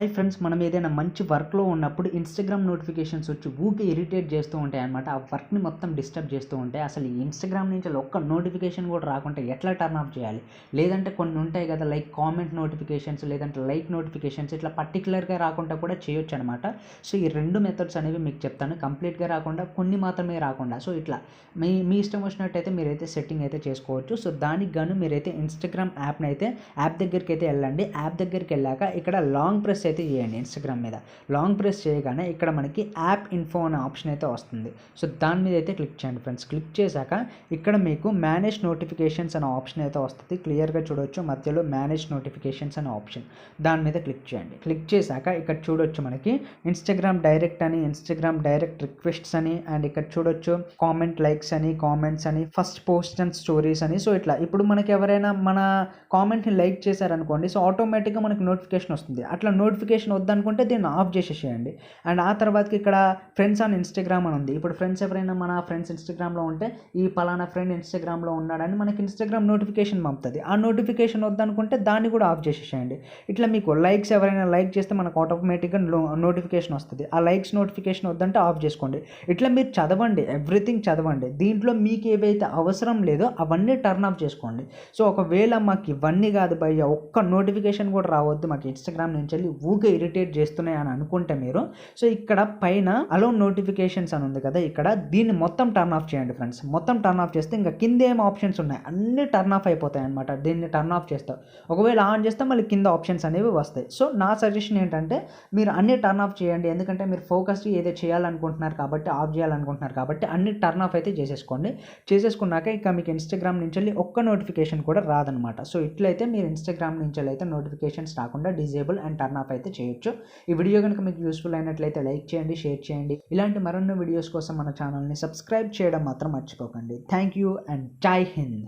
Hi friends, మనం ఏదైనా మంచి వర్క్లో ఉన్నప్పుడు ఇన్స్టాగ్రామ్ నోటిఫికేషన్స్ వచ్చి ఊకే ఇరిటేట్ చేస్తూ ఉంటాయి అనమాట. ఆ వర్క్ని మొత్తం డిస్టర్బ్ చేస్తూ ఉంటాయి. అసలు ఈ ఇన్స్టాగ్రామ్ నుంచి ఒక్క నోటిఫికేషన్ కూడా రాకుంటే ఎట్లా టర్న్ ఆఫ్ చేయాలి? లేదంటే కొన్ని ఉంటాయి కదా, లైక్ కామెంట్ నోటిఫికేషన్స్, లేదంటే లైక్ నోటిఫికేషన్స్, ఇట్లా పర్టికులర్గా రాకుండా కూడా చేయొచ్చు అనమాట. సో ఈ రెండు మెథడ్స్ అనేవి మీకు చెప్తాను. కంప్లీట్గా రాకుండా కొన్ని మాత్రమే రాకుండా, సో ఇట్లా మీ మీ ఇష్టం వచ్చినట్టయితే మీరైతే సెట్టింగ్ అయితే చేసుకోవచ్చు. సో దానికి గాను మీరైతే ఇన్స్టాగ్రామ్ యాప్ దగ్గరికి అయితే వెళ్ళండి. యాప్ దగ్గరికి వెళ్ళాక ఇక్కడ లాంగ్ ప్రెస్ అయితే చేయండి. ఇన్స్టాగ్రామ్ మీద లాంగ్ ప్రెస్ చేయగానే ఇక్కడ మనకి యాప్ ఇన్ఫో అనే ఆప్షన్ అయితే వస్తుంది. సో దాని మీద అయితే క్లిక్ చేయండి ఫ్రెండ్స్. క్లిక్ చేశాక ఇక్కడ మీకు మేనేజ్ నోటిఫికేషన్స్ అనే ఆప్షన్ అయితే వస్తుంది. క్లియర్గా చూడొచ్చు మధ్యలో మేనేజ్ నోటిఫికేషన్స్ అనే ఆప్షన్, దాని మీద క్లిక్ చేయండి. క్లిక్ చేశాక ఇక్కడ చూడొచ్చు మనకి ఇన్స్టాగ్రామ్ డైరెక్ట్ అని, ఇన్స్టాగ్రామ్ డైరెక్ట్ రిక్వెస్ట్స్ అని, అండ్ ఇక్కడ చూడొచ్చు కామెంట్ లైక్స్ అని, కామెంట్స్ అని, ఫస్ట్ పోస్ట్ అండ్ స్టోరీస్ అని. సో ఇట్లా ఇప్పుడు మనకి ఎవరైనా మన కామెంట్ని లైక్ చేశారనుకోండి, సో ఆటోమేటిక్గా మనకి నోటిఫికేషన్ వస్తుంది. అట్లా నోటిఫికేషన్ వద్దనుకుంటే దీన్ని ఆఫ్ చేసేసేయండి. అండ్ ఆ తర్వాతకి ఇక్కడ ఫ్రెండ్స్ ఆన్ ఇన్స్టాగ్రామ్ అని ఉంది. ఇప్పుడు ఫ్రెండ్స్ ఎవరైనా మన ఫ్రెండ్స్ ఇన్స్టాగ్రామ్లో ఉంటే ఈ పలానా ఫ్రెండ్ ఇన్స్టాగ్రామ్లో ఉన్నాడని మనకి ఇన్స్టాగ్రామ్ నోటిఫికేషన్ పంపుతుంది. ఆ నోటిఫికేషన్ వద్దనుకుంటే దాన్ని కూడా ఆఫ్ చేసేసేయండి. ఇట్లా మీకు లైక్స్ ఎవరైనా లైక్ చేస్తే మనకు ఆటోమేటిక్గా నోటిఫికేషన్ వస్తుంది. ఆ లైక్స్ నోటిఫికేషన్ వద్దంటే ఆఫ్ చేసుకోండి. ఇట్లా మీరు చదవండి, ఎవ్రీథింగ్ చదవండి. దీంట్లో మీకు ఏవైతే అవసరం లేదో అవన్నీ టర్న్ ఆఫ్ చేసుకోండి. సో ఒకవేళ మాకు ఇవన్నీ కాదు భయ్య, ఒక్క నోటిఫికేషన్ కూడా రావద్దు మాకు ఇన్స్టాగ్రామ్ నుంచి వెళ్ళి ఊకే ఇరిటేట్ చేస్తున్నాయి అని అనుకుంటే మీరు, సో ఇక్కడ పైన అలో నోటిఫికేషన్స్ అని ఉంది కదా, ఇక్కడ దీన్ని మొత్తం టర్న్ ఆఫ్ చేయండి ఫ్రెండ్స్. మొత్తం టర్న్ ఆఫ్ చేస్తే ఇంకా కింద ఏం ఆప్షన్స్ ఉన్నాయి అన్నీ టర్న్ ఆఫ్ అయిపోతాయి అనమాట. దీన్ని టర్న్ ఆఫ్ చేస్తాం. ఒకవేళ ఆన్ చేస్తే మళ్ళీ కింద ఆప్షన్స్ అనేవి వస్తాయి. సో నా సజెషన్ ఏంటంటే మీరు అన్నీ టర్న్ ఆఫ్ చేయండి. ఎందుకంటే మీరు ఫోకస్డ్ ఏదో చేయాలనుకుంటున్నారు కాబట్టి, ఆఫ్ చేయాలనుకుంటున్నారు కాబట్టి అన్ని టర్న్ ఆఫ్ అయితే చేసేసుకోండి. చేసేసుకున్నాక ఇక మీకు ఇన్స్టాగ్రామ్ నుంచి వెళ్ళి ఒక్క నోటిఫికేషన్ కూడా రాదనమాట. సో ఇట్లయితే మీరు ఇన్స్టాగ్రామ్ నుంచి అయితే నోటిఫికేషన్స్ రాకుండా డిజేబుల్ అండ్ టర్న్ ఆఫ్ అయితే చేయొచ్చు. ఈ వీడియో కనుక మీకు యూస్ఫుల్ అయినట్లయితే లైక్ చేయండి, షేర్ చేయండి. ఇలాంటి మరిన్ని వీడియోస్ కోసం మన ఛానల్ని సబ్స్క్రైబ్ చేయడం మాత్రం మర్చిపోకండి. థ్యాంక్ యూ అండ్ జై హింద్.